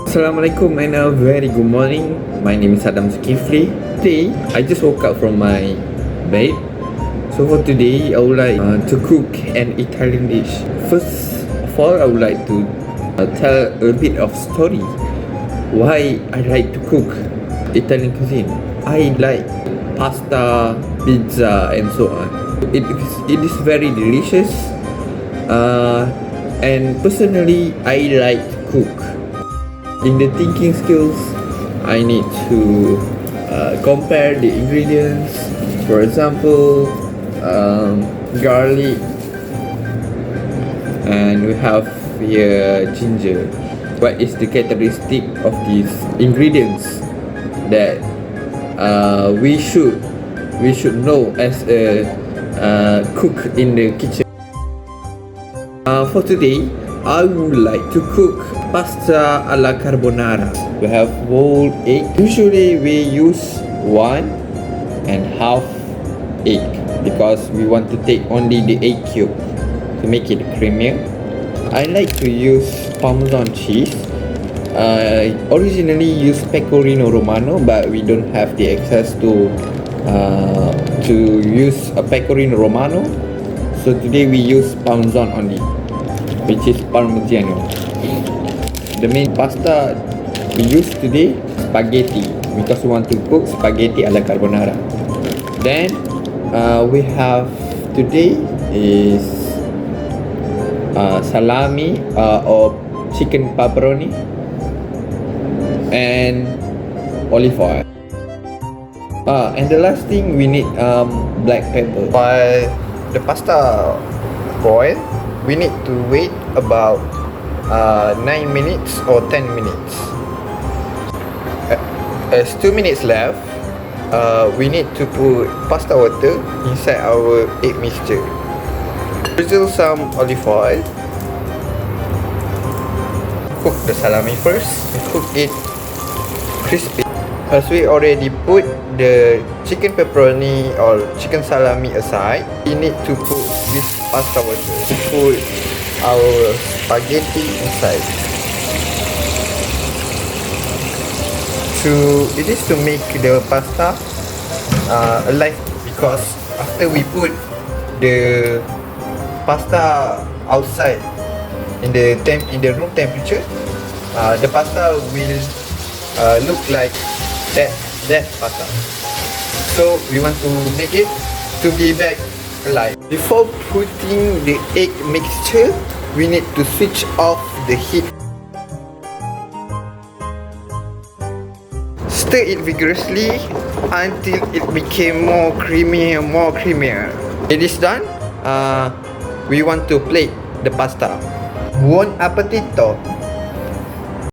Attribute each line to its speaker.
Speaker 1: Assalamualaikum and a very good morning. My name is Adam Zulkifli. Today, I just woke up from my bed. So for today, I would like to cook an Italian dish. First of all, I would like to tell a bit of story why I like to cook Italian cuisine. I like pasta, pizza and so on. It is very delicious, and personally, I like to cook. In the thinking skills, I need to compare the ingredients. For example, garlic, and we have here ginger. What is the characteristic of these ingredients that we should know as a cook in the kitchen? For today, I would like to cook pasta alla carbonara. We have whole egg. Usually we use 1.5 egg because we want to take only the egg yolk to make it creamier. I like to use Parmesan cheese. Originally use Pecorino Romano, but we don't have the access to use a Pecorino Romano. So today we use Parmesan only, which is Parmigiano. The main pasta we use today, spaghetti, because we want to cook spaghetti alla carbonara. Then we have today is salami or chicken pepperoni and olive oil. And the last thing we need black pepper. While the pasta boil, we need to wait about 9 minutes or 10 minutes. As 2 minutes left, we need to put pasta water inside our egg mixture. Drizzle some olive oil. Cook the salami first and cook it crispy. As we already put the chicken pepperoni or chicken salami aside, we need to put this pasta water to put our spaghetti inside. It is to make the pasta alive, because after we put the pasta outside in the room temperature, the pasta will look like that pasta. So we want to make it to be back alive. Before putting the egg mixture, we need to switch off the heat. Stir it vigorously until it became more creamier. It is done. We want to plate the pasta. Buon appetito!